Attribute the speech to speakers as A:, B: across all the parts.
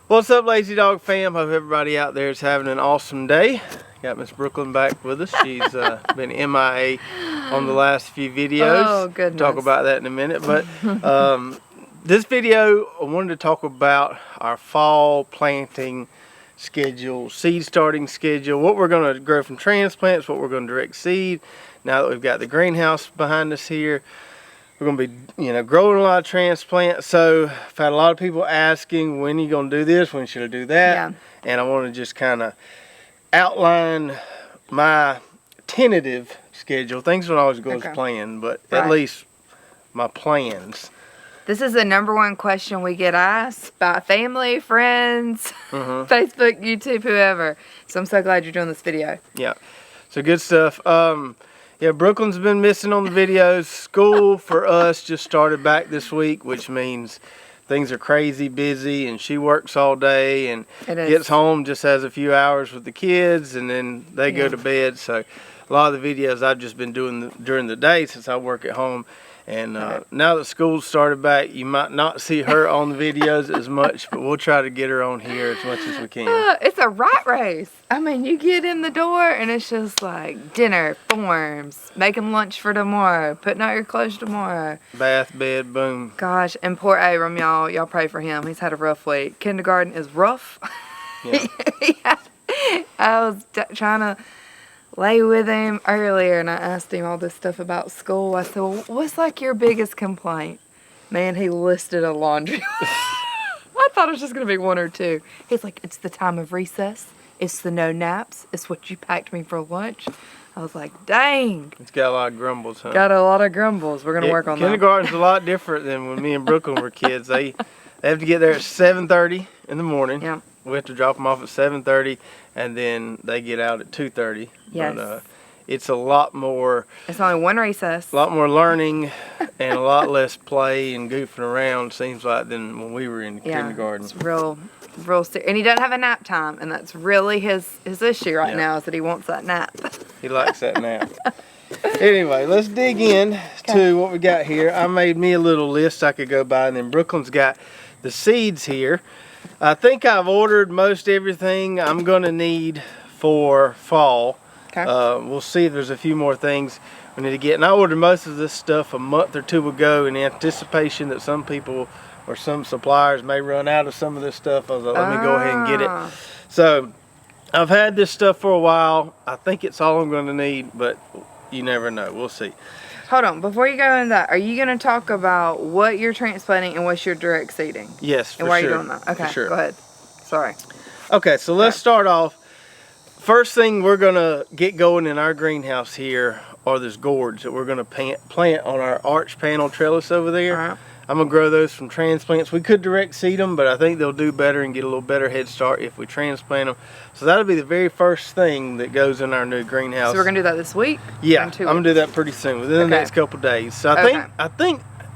A: What's up, Lazy Dog fam? Hope everybody out there is having an awesome day. Got Miss Brooklyn back with us. She's been MIA on the last few videos.
B: Oh, goodness.
A: Talk about that in a minute. But this video, I wanted to talk about our fall planting schedule, seed starting schedule, what we're going to grow from transplants, what we're going to direct seed. Now that we've got the greenhouse behind us here, we're going to be, growing a lot of transplants. So I've had a lot of people asking, when are you going to do this? When should I do that?
B: Yeah.
A: And I want to just kind of outline my tentative schedule. Things don't always go as planned, but at least my plans.
B: This is the #1 question we get asked by family, friends, Facebook, YouTube, whoever. So I'm so glad you're doing this video.
A: Yeah. So good stuff. Yeah, Brooklyn's been missing on the videos. School for us just started back this week, which means things are crazy busy, and she works all day and gets home, just has a few hours with the kids, and then they go to bed. So a lot of the videos I've just been doing during the day since I work at home. And now that school's started back, you might not see her on the videos as much, but we'll try to get her on here as much as we can.
B: It's a rat race. I mean, you get in the door and it's just like dinner, forms, making lunch for tomorrow, putting out your clothes tomorrow.
A: Bath, bed, boom.
B: Gosh, and poor Abram, y'all pray for him. He's had a rough week. Kindergarten is rough.
A: Yeah.
B: I was trying to lay with him earlier and I asked him all this stuff about school. I said, well, what's like your biggest complaint? Man, he listed a laundry. I thought it was just going to be 1 or 2. He's like, it's the time of recess. It's the no naps. It's what you packed me for lunch. I was like, dang.
A: It's got a lot of grumbles, huh?
B: Got a lot of grumbles. We're going to work on that.
A: Kindergarten's a lot different than when me and Brooklyn were kids. They have to get there at 7:30 in the morning.
B: Yeah.
A: We have to drop them off at 7:30, and then they get out at 2:30.
B: Yes.
A: But it's a lot more.
B: It's only 1 recess.
A: A lot more learning and a lot less play and goofing around, seems like, than when we were in kindergarten.
B: It's real and he doesn't have a nap time, and that's really his issue right now, is that he wants that nap.
A: He likes that nap. Anyway, let's dig in to what we got here. I made me a little list I could go by, and then Brooklyn's got the seeds here. I think I've ordered most everything I'm going to need for fall.
B: Okay.
A: We'll see if there's a few more things we need to get. And I ordered most of this stuff a month or 2 ago in anticipation that some people or some suppliers may run out of some of this stuff. I was like, let me go ahead and get it. So I've had this stuff for a while. I think it's all I'm going to need, but you never know. We'll see.
B: Hold on, before you go into that, are you going to talk about what you're transplanting and what's your direct seeding?
A: Yes, for
B: sure. And why are you doing that? Okay, go ahead. Sorry.
A: Okay, so let's start off. First thing we're going to get going in our greenhouse here are these gourds that we're going to plant on our arch panel trellis over there. I'm going to grow those from transplants. We could direct seed them, but I think they'll do better and get a little better head start if we transplant them. So that'll be the very first thing that goes in our new greenhouse.
B: So we're going to do that this week?
A: Yeah, I'm going to do that pretty soon, within the next couple days. So I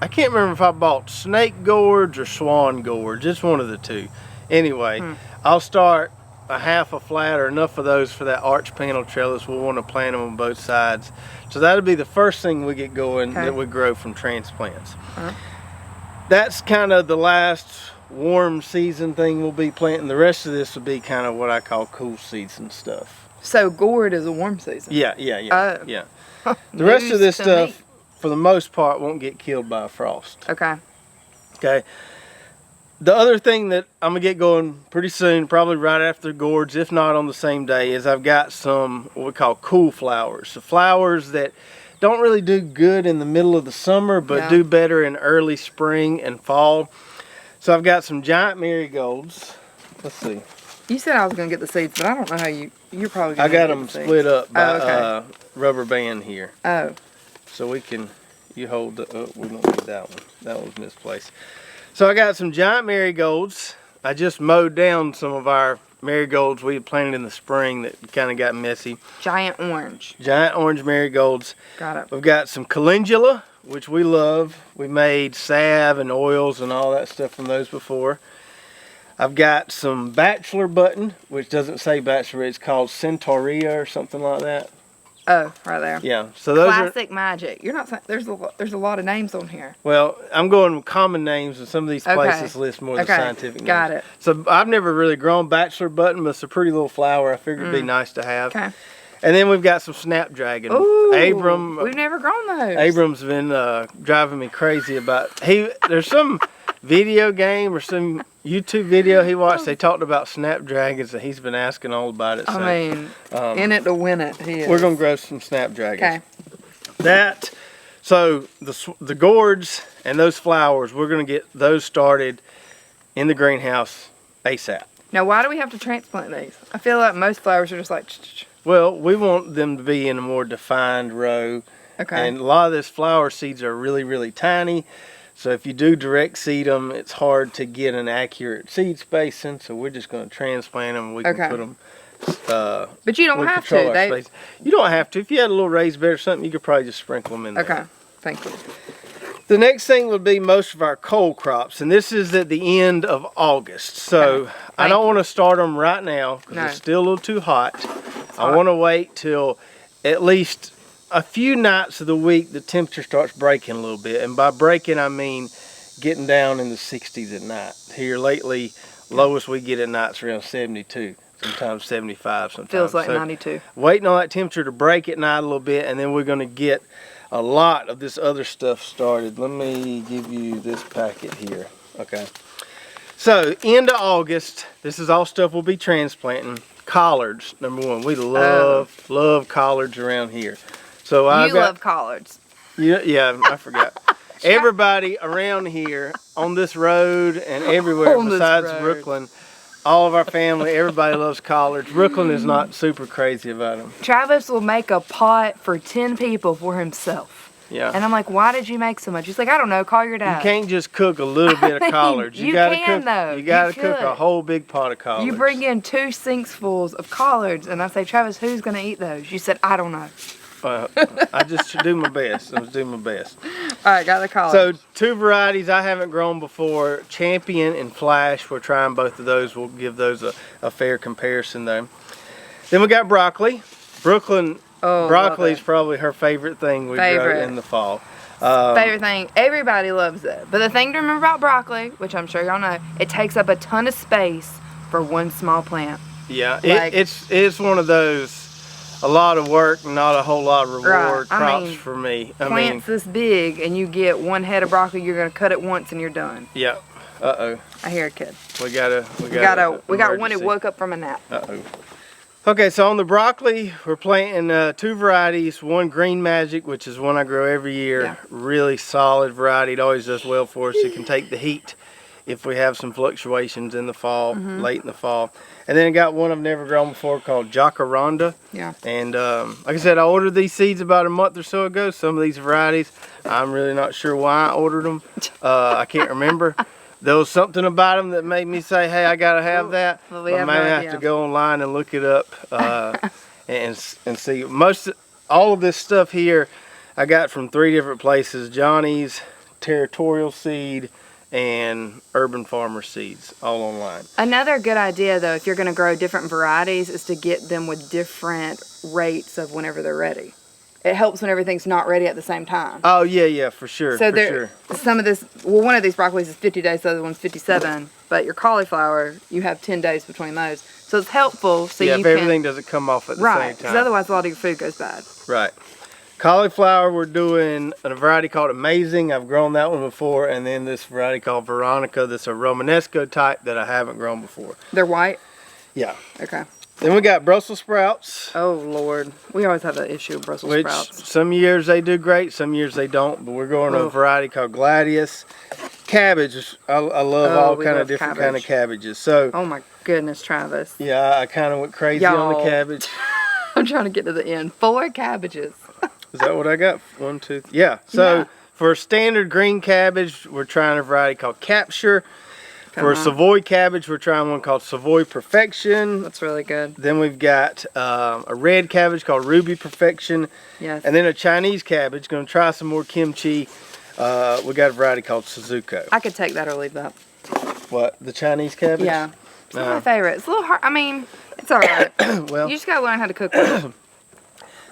A: can't remember if I bought snake gourds or swan gourds. It's one of the two. Anyway, I'll start a half a flat or enough of those for that arch panel trellis. We'll want to plant them on both sides. So that'll be the first thing we get going that we grow from transplants. That's kind of the last warm season thing we'll be planting. The rest of this will be kind of what I call cool season stuff.
B: So gourd is a warm season?
A: Yeah. The rest of this stuff, for the most part, won't get killed by frost.
B: Okay.
A: The other thing that I'm going to get going pretty soon, probably right after the gourds, if not on the same day, is I've got some what we call cool flowers. So flowers that don't really do good in the middle of the summer, but do better in early spring and fall. So I've got some giant marigolds. Let's see.
B: You said I was going to get the seeds, but I don't know how you're probably going to
A: I got them split up by rubber band here.
B: Oh.
A: So we can, you hold the, we don't need that one. That one's misplaced. So I got some giant marigolds. I just mowed down some of our marigolds we had planted in the spring that kind of got messy.
B: Giant orange.
A: Giant orange marigolds.
B: Got it.
A: We've got some calendula, which we love. We made salve and oils and all that stuff from those before. I've got some bachelor button, which doesn't say bachelor, it's called centaurea or something like that.
B: Oh, right there.
A: Yeah. So those
B: Classic Magic. You're not. There's a lot of names on here.
A: Well, I'm going with common names, and some of these places list more of the scientific names.
B: Got it.
A: So I've never really grown bachelor button, but it's a pretty little flower. I figured it'd be nice to have.
B: Okay.
A: And then we've got some snapdragon.
B: Ooh,
A: Abram.
B: We've never grown those.
A: Abram's been driving me crazy about. There's some video game or some YouTube video he watched. They talked about snapdragons, and he's been asking all about it. So,
B: I mean, in it to win it. He is.
A: We're gonna grow some snapdragons.
B: Okay.
A: So the gourds and those flowers, we're gonna get those started in the greenhouse ASAP.
B: Now, why do we have to transplant these? I feel like most flowers are just like.
A: Well, we want them to be in a more defined row.
B: Okay.
A: And a lot of these flower seeds are really, really tiny. So if you do direct seed them, it's hard to get an accurate seed spacing. So we're just going to transplant them. We can put them.
B: But you don't have to.
A: You don't have to. If you had a little raised bed or something, you could probably just sprinkle them in there.
B: Okay. Thank you.
A: The next thing would be most of our cold crops, and this is at the end of August. So I don't want to start them right now because it's still a little too hot. I want to wait till at least a few nights of the week the temperature starts breaking a little bit. And by breaking, I mean getting down in the 60s at night. Here lately, lowest we get at night is around 72, sometimes 75 sometimes.
B: Feels like 92.
A: Waiting on that temperature to break at night a little bit, and then we're going to get a lot of this other stuff started. Let me give you this packet here. Okay. So, end of August, this is all stuff we'll be transplanting. Collards, number one. We love collards around here. So
B: you love collards.
A: Yeah, I forgot. Everybody around here on this road and everywhere besides Brooklyn, all of our family, everybody loves collards. Brooklyn is not super crazy about them.
B: Travis will make a pot for 10 people for himself.
A: Yeah.
B: And I'm like, why did you make so much? He's like, I don't know, call your dad.
A: You can't just cook a little bit of collards.
B: You gotta
A: cook a whole big pot of collards.
B: You bring in 2 sinks fulls of collards, and I say, Travis, who's gonna eat those? You said, I don't know.
A: I just do my best. All
B: right, got the collards.
A: So 2 varieties I haven't grown before, Champion and Flash. We're trying both of those. We'll give those a fair comparison though. Then we got broccoli. Brooklyn. Broccoli is probably her favorite thing we grow in the fall.
B: Favorite thing. Everybody loves it. But the thing to remember about broccoli, which I'm sure y'all know, it takes up a ton of space for one small plant.
A: Yeah, it's one of those, a lot of work, not a whole lot of reward crops for me.
B: Plants this big and you get 1 head of broccoli, you're going to cut it once and you're done.
A: Yeah. Uh-oh.
B: I hear a kid.
A: We got
B: one who woke up from a nap.
A: Uh-oh. Okay, so on the broccoli, we're planting 2 varieties. One Green Magic, which is one I grow every year. Yeah. Really solid variety. It always does well for us. It can take the heat if we have some fluctuations in the fall, late in the fall. And then I got one I've never grown before called Jacaranda. Yeah. And like I said, I ordered these seeds about a month or so ago. Some of these varieties, I'm really not sure why I ordered them. I can't remember. There was something about them that made me say, hey, I got to have that. Well, I may have to go online and look it up and see. All of this stuff here I got from 3 different places. Johnny's, Territorial Seed, and Urban Farmer Seeds, all online.
B: Another good idea, though, if you're going to grow different varieties, is to get them with different rates of whenever they're ready. It helps when everything's not ready at the same time.
A: Oh, yeah, for sure.
B: So some of this, well, one of these broccolis is 50 days, the other one's 57. But your cauliflower, you have 10 days between those. So it's helpful. So
A: if everything doesn't come off at the same time.
B: Because otherwise a lot of your food goes bad.
A: Right. Cauliflower, we're doing a variety called Amazing. I've grown that one before. And then this variety called Veronica. That's a Romanesco type that I haven't grown before.
B: They're white?
A: Yeah.
B: Okay.
A: Then we got Brussels sprouts.
B: Oh, Lord. We always have that issue with Brussels sprouts.
A: Some years they do great, some years they don't. But we're going a variety called Gladius. Cabbage, I love all kind of different kind of cabbages. So.
B: Oh, my goodness, Travis.
A: Yeah, I kind of went crazy on the cabbage.
B: I'm trying to get to the end. 4 cabbages.
A: Is that what I got? 1, 2, 3. Yeah. So for standard green cabbage, we're trying a variety called Capture. For Savoy cabbage, we're trying one called Savoy Perfection.
B: That's really good.
A: Then we've got a red cabbage called Ruby Perfection.
B: Yes.
A: And then a Chinese cabbage. Going to try some more kimchi. We got a variety called Suzuko.
B: I could take that or leave that.
A: What? The Chinese cabbage?
B: Yeah. It's not my favorite. It's a little hard. I mean, it's all right.
A: Well,
B: you just got to learn how to cook with it.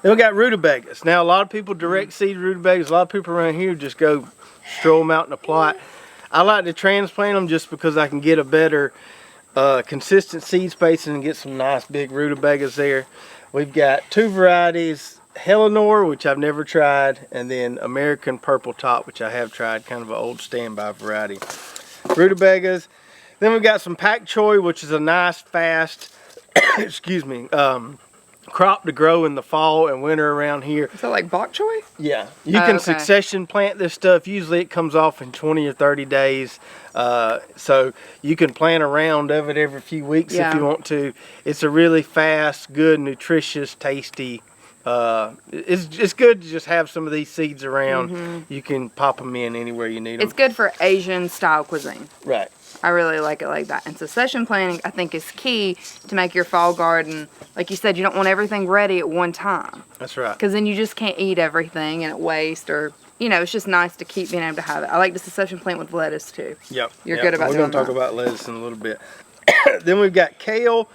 A: Then we got rutabagas. Now, a lot of people direct seed rutabagas. A lot of people around here just go stroll them out in a plot. I like to transplant them just because I can get a better consistent seed spacing and get some nice big rutabagas there. We've got 2 varieties, Eleanor, which I've never tried, and then American Purple Top, which I have tried, kind of an old standby variety. Rutabagas. Then we've got some pak choi, which is a nice, fast, excuse me, crop to grow in the fall and winter around here.
B: Is that like bok choy?
A: Yeah. You can succession plant this stuff. Usually it comes off in 20 or 30 days. So you can plant a round of it every few weeks if you want to. It's a really fast, good, nutritious, tasty. It's good to just have some of these seeds around. You can pop them in anywhere you need them.
B: It's good for Asian style cuisine.
A: Right.
B: I really like it like that. And succession planting, I think, is key to make your fall garden. Like you said, you don't want everything ready at one time.
A: That's right.
B: Because then you just can't eat everything and it wastes, or, you know, it's just nice to keep being able to have it. I like to succession plant with lettuce too.
A: Yep.
B: You're good about
A: We're
B: doing
A: going to talk about lettuce in a little bit. Then we've got kale.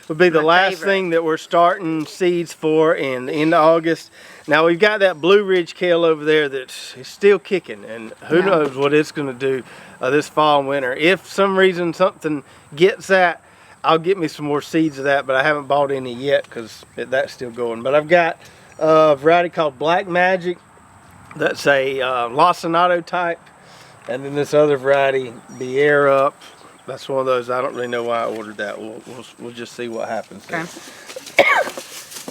A: Would be the last thing that we're starting seeds for in the end of August. Now we've got that Blue Ridge kale over there that's still kicking, and who knows what it's going to do this fall and winter. If some reason something gets that, I'll get me some more seeds of that, but I haven't bought any yet because that's still going. But I've got a variety called Black Magic. That's a lacinato type, and then this other variety, the Air Up. That's one of those. I don't really know why I ordered that. We'll just see what happens. Okay.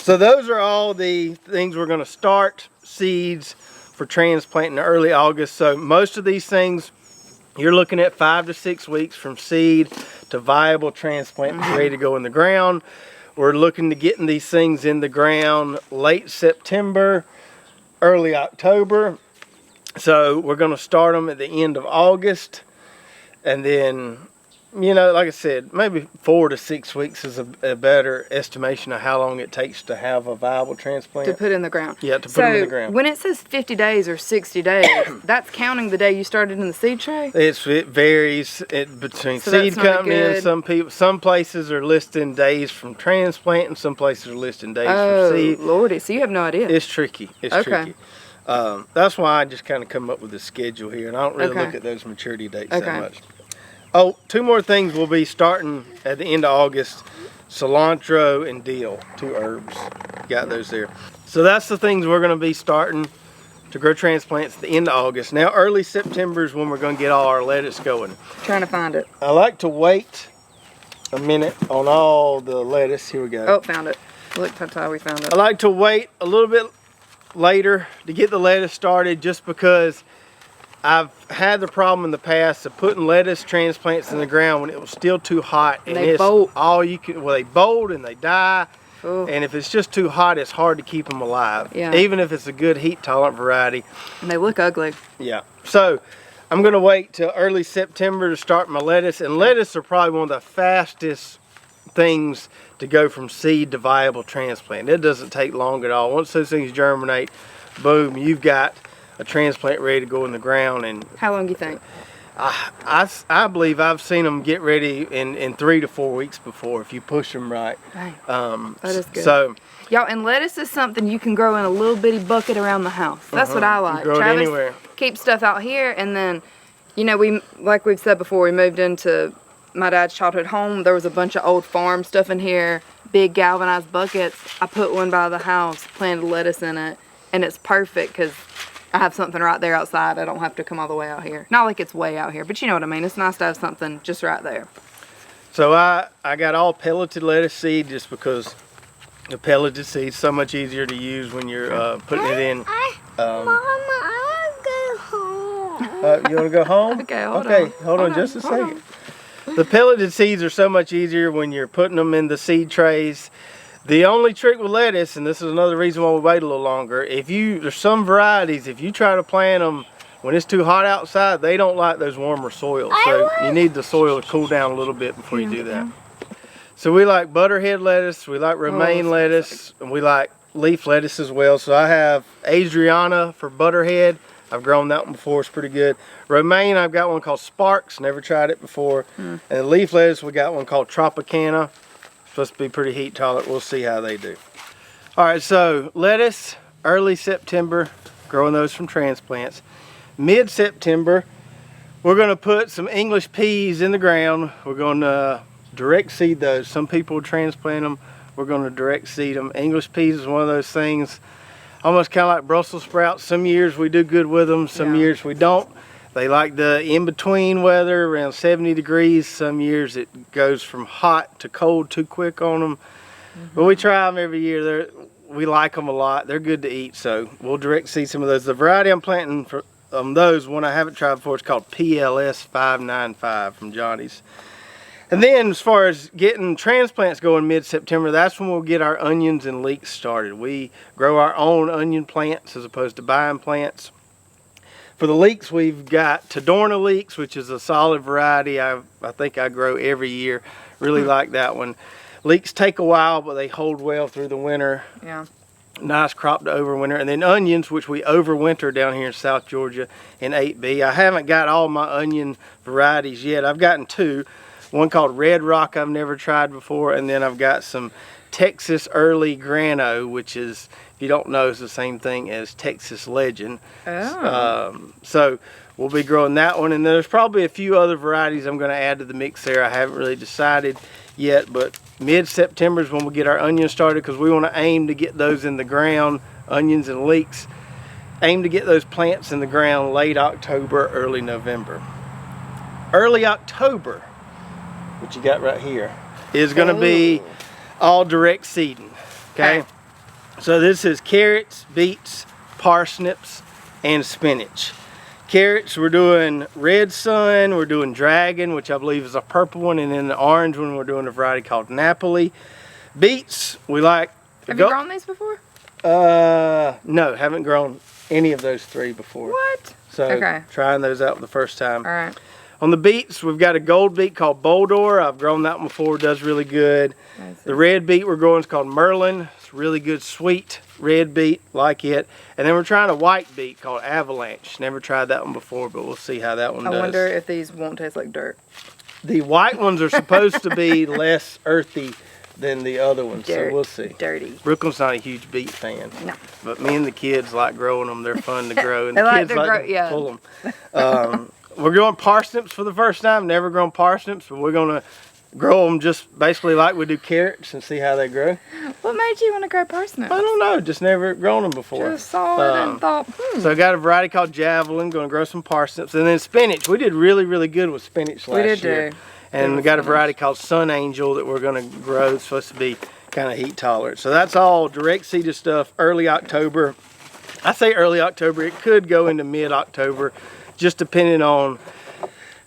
A: So those are all the things we're going to start seeds for transplanting in early August. So most of these things, you're looking at 5 to 6 weeks from seed to viable transplant ready to go in the ground. We're looking to getting these things in the ground late September, early October. So we're going to start them at the end of August, and then, you know, like I said, maybe 4 to 6 weeks is a better estimation of how long it takes to have a viable transplant.
B: To put in the ground.
A: Yeah, to put them in the ground.
B: When it says 50 days or 60 days, that's counting the day you started in the seed tray?
A: It varies between seed companies. Some places are listing days from transplant, and some places are listing days from seed.
B: Oh, Lordy, so you have no idea.
A: It's tricky. It's tricky. That's why I just kind of come up with a schedule here, and I don't really look at those maturity dates that much. Oh, 2 more things we'll be starting at the end of August. Cilantro and dill, 2 herbs. Got those there. So that's the things we're going to be starting to grow transplants at the end of August. Now early September is when we're going to get all our lettuce going.
B: Trying to find it.
A: I like to wait a minute on all the lettuce. Here we go.
B: Oh, found it. Look, Tata, we found it.
A: I like to wait a little bit later to get the lettuce started, just because I've had the problem in the past of putting lettuce transplants in the ground when it was still too hot, and
B: they bolt.
A: All you can, well, they bolt and they die.
B: Ooh.
A: And if it's just too hot, it's hard to keep them alive.
B: Yeah.
A: Even if it's a good heat tolerant variety.
B: And they look ugly.
A: Yeah. So I'm going to wait till early September to start my lettuce, and lettuce are probably one of the fastest things to go from seed to viable transplant. It doesn't take long at all. Once those things germinate, boom, you've got a transplant ready to go in the ground. And
B: how long do you think?
A: I believe I've seen them get ready in 3 to 4 weeks before, if you push them right.
B: Dang. That is good.
A: So,
B: y'all, and lettuce is something you can grow in a little bitty bucket around the house. That's what I like.
A: You grow it anywhere.
B: Keep stuff out here, and then, you know, we, like we've said before, we moved into my dad's childhood home. There was a bunch of old farm stuff in here, big galvanized buckets. I put one by the house, planted lettuce in it, and it's perfect because I have something right there outside. I don't have to come all the way out here. Not like it's way out here, but you know what I mean. It's nice to have something just right there.
A: So I got all pelleted lettuce seed, just because the pelleted seed's so much easier to use when you're putting it in.
C: Mama, I want to go home.
A: You want to go home?
B: Okay,
A: hold on just a second. The pelleted seeds are so much easier when you're putting them in the seed trays. The only trick with lettuce, and this is another reason why we wait a little longer, there's some varieties, if you try to plant them when it's too hot outside, they don't like those warmer soils. So you need the soil to cool down a little bit before you do that. So we like butterhead lettuce, we like romaine lettuce, and we like leaf lettuce as well. So I have Adriana for butterhead. I've grown that one before, it's pretty good. Romaine, I've got one called Sparks, never tried it before. And leaf lettuce, we got one called Tropicana. Supposed to be pretty heat tolerant. We'll see how they do. All right, so lettuce, early September, growing those from transplants. Mid-September, we're gonna put some English peas in the ground. We're gonna direct seed those. Some people transplant them. We're gonna direct seed them. English peas is one of those things, almost kind of like Brussels sprouts. Some years we do good with them, some years we don't. They like the in-between weather, around 70 degrees. Some years it goes from hot to cold too quick on them. But we try them every year. We like them a lot. They're good to eat, so we'll direct seed some of those. The variety I'm planting for those, one I haven't tried before, it's called PLS 595 from Johnny's. And then as far as getting transplants going mid-September, that's when we'll get our onions and leeks started. We grow our own onion plants as opposed to buying plants. For the leeks, we've got Tadorna leeks, which is a solid variety I think I grow every year. Really like that one. Leeks take a while, but they hold well through the winter.
B: Yeah.
A: Nice crop to overwinter. And then onions, which we overwinter down here in South Georgia in 8B. I haven't got all my onion varieties yet. I've gotten two. One called Red Rock I've never tried before, and then I've got some Texas Early Grano, which is, if you don't know, is the same thing as Texas Legend.
B: Oh.
A: So we'll be growing that one, and there's probably a few other varieties I'm going to add to the mix there. I haven't really decided yet, but mid-September is when we'll get our onions started, because we want to aim to get those in the ground, onions and leeks. Aim to get those plants in the ground late October, early November. Early October, what you got right here, is going to be all direct seeding. Okay? So this is carrots, beets, parsnips, and spinach. Carrots, we're doing Red Sun, we're doing Dragon, which I believe is a purple one, and then the orange one, we're doing a variety called Napoli. Beets, we like...
B: Have you grown these before?
A: No, haven't grown any of those three before.
B: What?
A: So, trying those out for the first time.
B: All right.
A: On the beets, we've got a gold beet called Boldor. I've grown that one before, does really good. The red beet we're growing is called Merlin. It's really good, sweet red beet, like it. And then we're trying a white beet called Avalanche. Never tried that one before, but we'll see how that one does.
B: I wonder if these won't taste like dirt.
A: The white ones are supposed to be less earthy than the other ones, so we'll see.
B: Dirty.
A: Brooklyn's not a huge beet fan.
B: No.
A: But me and the kids like growing them. They're fun to grow. And
B: They
A: the
B: like
A: kids
B: to
A: like
B: grow,
A: to
B: yeah.
A: pull them. We're growing parsnips for the first time. Never grown parsnips, but we're going to grow them just basically like we do carrots and see how they grow.
B: What made you want to grow parsnips?
A: I don't know. Just never grown them before.
B: Just saw it and thought,
A: So I got a variety called Javelin. Going to grow some parsnips. And then spinach. We did really, really good with spinach last year. And we got a variety called Sun Angel that we're going to grow. It's supposed to be kind of heat tolerant. So that's all direct seeded stuff early October. I say early October. It could go into mid-October, just depending on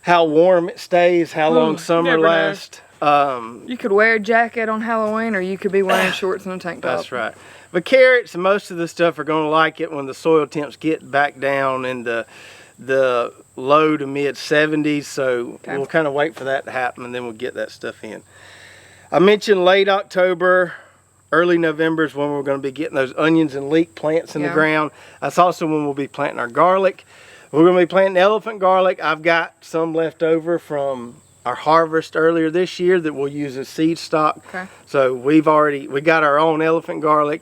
A: how warm it stays, how long summer lasts.
B: you could wear a jacket on Halloween, or you could be wearing shorts and a tank top.
A: That's right. But carrots and most of the stuff are going to like it when the soil temps get back down in the low to mid 70s. So we'll kind of wait for that to happen, and then we'll get that stuff in. I mentioned late October, early November is when we're going to be getting those onions and leek plants in the ground. That's also when we'll be planting our garlic. We're going to be planting elephant garlic. I've got some left over from our harvest earlier this year that we'll use as seed stock.
B: Okay.
A: So we got our own elephant garlic.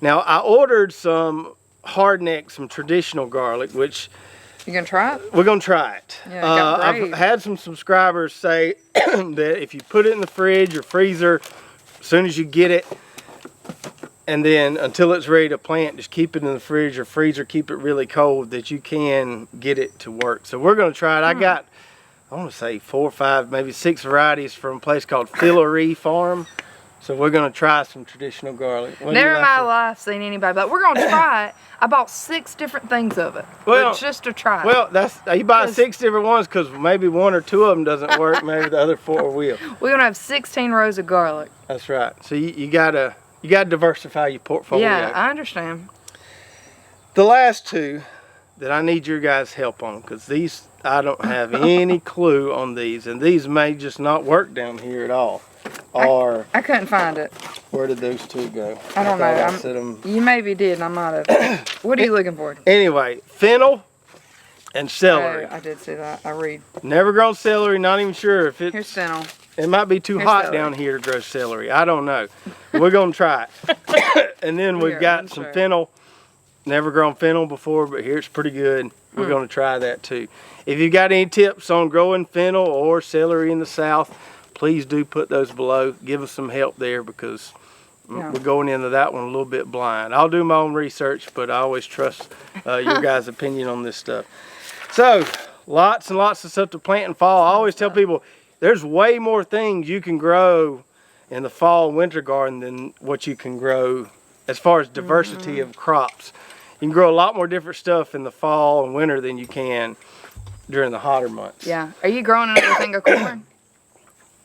A: Now I ordered some hardneck, some traditional garlic, which
B: You gonna try it?
A: we're going to try it.
B: Yeah,
A: I've had some subscribers say that if you put it in the fridge or freezer, as soon as you get it, and then until it's ready to plant, just keep it in the fridge or freezer, keep it really cold, that you can get it to work. So we're going to try it. I got, I want to say 4 or 5, maybe 6 varieties from a place called Fillery Farm. So we're going to try some traditional garlic.
B: Never in my life seen anybody, but we're going to try it. I bought 6 different things of it.
A: Well,
B: just to try it.
A: Well, you buy 6 different ones because maybe 1 or 2 of them doesn't work. Maybe the other 4 will.
B: We're going to have 16 rows of garlic.
A: That's right. So you gotta diversify your portfolio.
B: Yeah, I understand.
A: The last 2 that I need your guys' help on, because these, I don't have any clue on these, and these may just not work down here at all. Or
B: I couldn't find it.
A: Where did those 2 go?
B: I don't know. You maybe did, and I might have. What are you looking for?
A: Anyway, fennel and celery.
B: Oh, I did see that. I read.
A: Never grown celery, not even sure if it's...
B: Here's fennel.
A: It might be too hot
B: celery.
A: down here to grow celery. I don't know. We're gonna try it. And then we've got some fennel. Never grown fennel before, but here it's pretty good. We're gonna try that too. If you got any tips on growing fennel or celery in the South, please do put those below. Give us some help there because we're going into that one a little bit blind. I'll do my own research, but I always trust your guys' opinion on this stuff. So, lots and lots of stuff to plant in fall. I always tell people there's way more things you can grow in the fall and winter garden than what you can grow as far as diversity of crops. You can grow a lot more different stuff in the fall and winter than you can during the hotter months.
B: Yeah. Are you growing another thing of corn?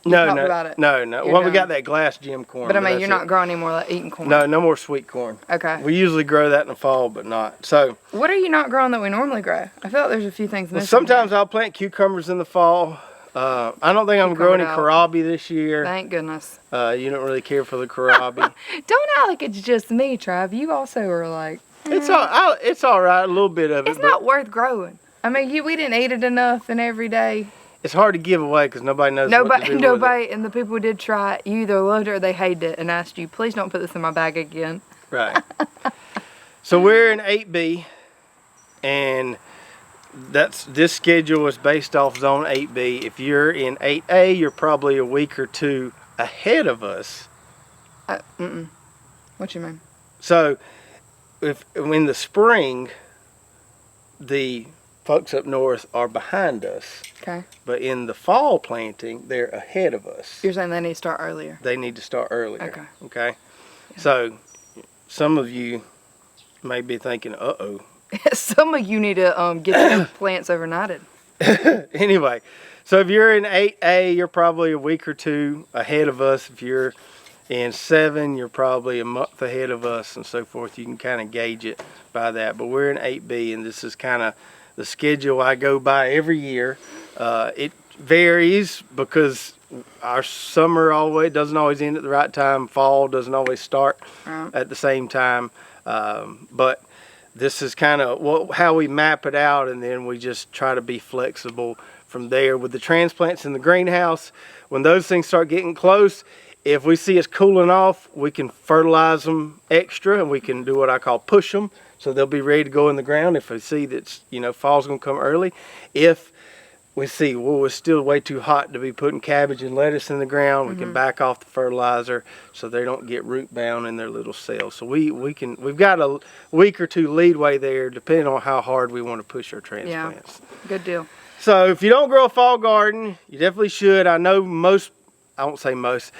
A: No.
B: You're
A: Well, we
B: done.
A: got that glass gem corn.
B: But I mean, you're not growing any more like eating corn.
A: No more sweet corn.
B: Okay.
A: We usually grow that in the fall, but not. So.
B: What are you not growing that we normally grow? I feel like there's a few things missing.
A: Well, sometimes I'll plant cucumbers in the fall. I don't think I'm growing any kohlrabi this year.
B: Thank goodness.
A: You don't really care for the kohlrabi.
B: Don't act like it's just me, Trav. You also are like.
A: It's all right. A little bit of it.
B: It's not worth growing. I mean, we didn't eat it enough, and every day.
A: It's hard to give away because nobody knows what to do with it.
B: And the people who did try it, you either loved it or they hated it and asked you, please don't put this in my bag again.
A: Right. So we're in 8B, and this schedule is based off zone 8B. If you're in 8A, you're probably a week or two ahead of us.
B: What you mean?
A: So, if in the spring, the folks up north are behind us.
B: Okay.
A: But in the fall planting, they're ahead of us.
B: You're saying they need to start earlier?
A: They need to start earlier.
B: Okay.
A: Okay. Yeah. So, some of you may be thinking, uh-oh.
B: Some of you need to get your plants overnighted.
A: Anyway, so if you're in 8A, you're probably a week or two ahead of us. If you're in 7, you're probably a month ahead of us and so forth. You can kind of gauge it by that. But we're in 8B, and this is kind of the schedule I go by every year. It varies because our summer doesn't always end at the right time. Fall doesn't always start at the same time. But this is kind of how we map it out, and then we just try to be flexible from there. With the transplants in the greenhouse, when those things start getting close, if we see it's cooling off, we can fertilize them extra, and we can do what I call push them. So they'll be ready to go in the ground if we see that fall's going to come early. If we see, it's still way too hot to be putting cabbage and lettuce in the ground, we can back off the fertilizer so they don't get root bound in their little cells. So we've got a week or two leadway there depending on how hard we want to push our transplants.
B: Yeah, good deal.
A: So if you don't grow a fall garden, you definitely should. I know I won't say most,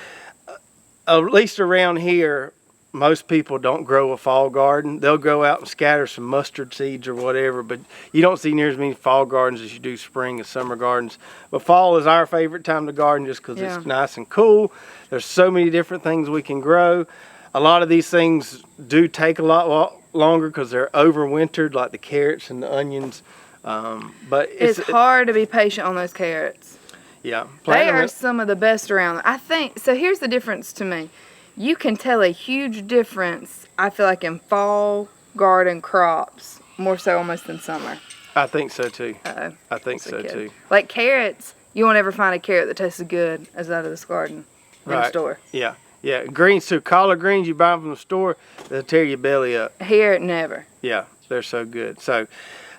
A: at least around here, most people don't grow a fall garden. They'll go out and scatter some mustard seeds or whatever, but you don't see near as many fall gardens as you do spring and summer gardens. But fall is our favorite time to garden just because it's nice and cool. There's so many different things we can grow. A lot of these things do take a lot longer because they're overwintered, like the carrots and the onions. But
B: it's hard to be patient on those carrots.
A: Yeah.
B: They are some of the best around. I think, so here's the difference to me. You can tell a huge difference, I feel like, in fall garden crops, more so almost than summer.
A: I think so too. I think so
B: kid.
A: too.
B: Like carrots, you won't ever find a carrot that tastes as good as out of this garden in the store.
A: Yeah. Yeah. Greens too. Collard greens you buy them from the store, they'll tear your belly up.
B: Here, never.
A: Yeah, they're so good. So,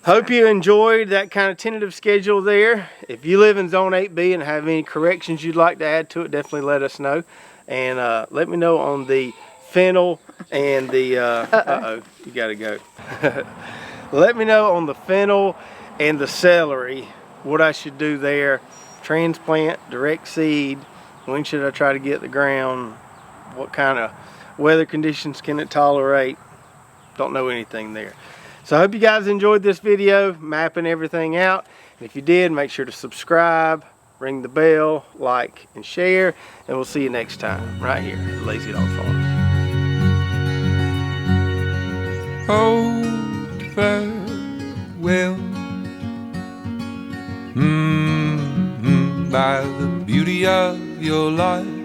A: hope you enjoyed that kind of tentative schedule there. If you live in Zone 8B and have any corrections you'd like to add to it, definitely let us know. And let me know on the fennel and the, you gotta go. Let me know on the fennel and the celery, what I should do there. Transplant, direct seed, when should I try to get the ground, what kind of weather conditions can it tolerate? Don't know anything there. So I hope you guys enjoyed this video, mapping everything out. And if you did, make sure to subscribe, ring the bell, like, and share, and we'll see you next time, right here at Lazy Dog Farm.
D: Oh, farewell, by the beauty of your life.